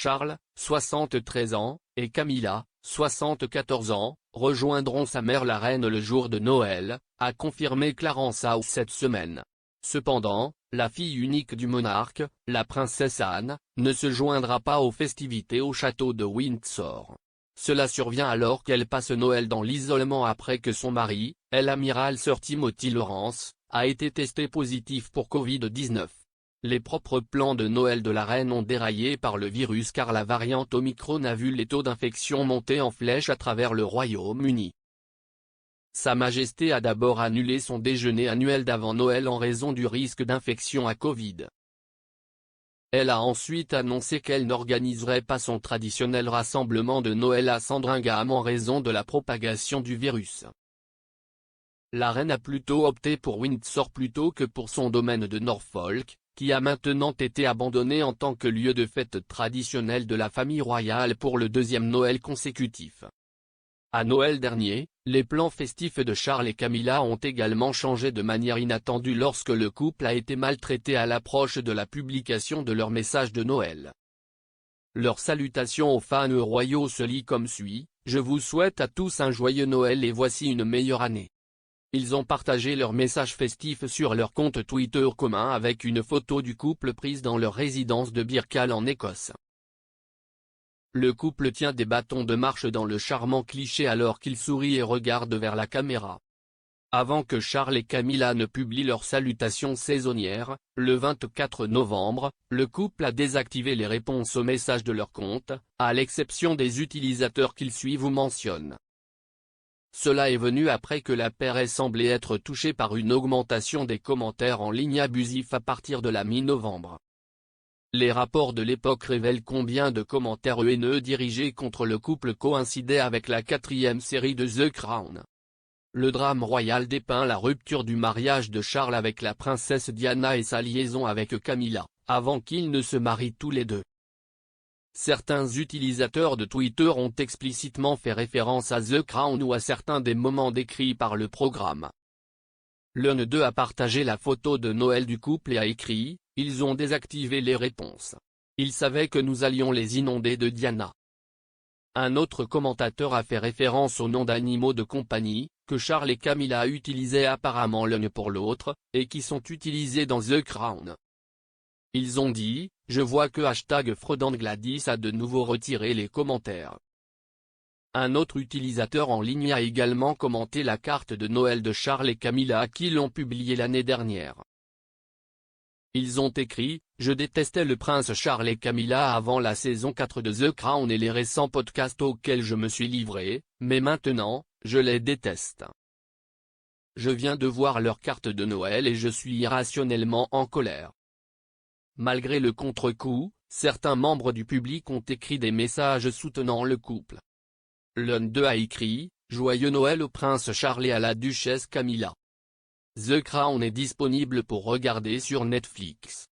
Charles, 73 ans, et Camilla, 74 ans, rejoindront sa mère la reine le jour de Noël, a confirmé Clarence House cette semaine. Cependant, la fille unique du monarque, la princesse Anne, ne se joindra pas aux festivités au château de Windsor. Cela survient alors qu'elle passe Noël dans l'isolement après que son mari, l'amiral Sir Timothy Lawrence, a été testé positif pour Covid-19. Les propres plans de Noël de la reine ont déraillé par le virus car la variante Omicron a vu les taux d'infection monter en flèche à travers le Royaume-Uni. Sa Majesté a d'abord annulé son déjeuner annuel d'avant Noël en raison du risque d'infection à Covid. Elle a ensuite annoncé qu'elle n'organiserait pas son traditionnel rassemblement de Noël à Sandringham en raison de la propagation du virus. La reine a plutôt opté pour Windsor plutôt que pour son domaine de Norfolk, qui a maintenant été abandonné en tant que lieu de fête traditionnel de la famille royale pour le deuxième Noël consécutif. À Noël dernier, les plans festifs de Charles et Camilla ont également changé de manière inattendue lorsque le couple a été maltraité à l'approche de la publication de leur message de Noël. Leur salutation aux fans royaux se lit comme suit: « Je vous souhaite à tous un joyeux Noël et voici une meilleure année ». Ils ont partagé leur message festif sur leur compte Twitter commun avec une photo du couple prise dans leur résidence de Birkall en Écosse. Le couple tient des bâtons de marche dans le charmant cliché alors qu'il sourit et regarde vers la caméra. Avant que Charles et Camilla ne publient leur salutation saisonnière, le 24 novembre, le couple a désactivé les réponses aux messages de leur compte, à l'exception des utilisateurs qu'ils suivent ou mentionnent. Cela est venu après que la paire ait semblé être touchée par une augmentation des commentaires en ligne abusifs à partir de la mi-novembre. Les rapports de l'époque révèlent combien de commentaires haineux dirigés contre le couple coïncidaient avec la 4e série de The Crown. Le drame royal dépeint la rupture du mariage de Charles avec la princesse Diana et sa liaison avec Camilla, avant qu'ils ne se marient tous les deux. Certains utilisateurs de Twitter ont explicitement fait référence à The Crown ou à certains des moments décrits par le programme. L'un d'eux a partagé la photo de Noël du couple et a écrit: « Ils ont désactivé les réponses. Ils savaient que nous allions les inonder de Diana ». Un autre commentateur a fait référence aux noms d'animaux de compagnie, que Charles et Camilla utilisaient apparemment l'un pour l'autre, et qui sont utilisés dans The Crown. Ils ont dit: « Je vois que #FreudandGladys a de nouveau retiré les commentaires ». Un autre utilisateur en ligne a également commenté la carte de Noël de Charles et Camilla qui l'ont publiée l'année dernière. Ils ont écrit: « Je détestais le prince Charles et Camilla avant la saison 4 de The Crown et les récents podcasts auxquels je me suis livré, mais maintenant, je les déteste. Je viens de voir leur carte de Noël et je suis irrationnellement en colère ». Malgré le contre-coup, certains membres du public ont écrit des messages soutenant le couple. L'un d'eux a écrit: « Joyeux Noël au prince Charles et à la duchesse Camilla. The Crown est disponible pour regarder sur Netflix. »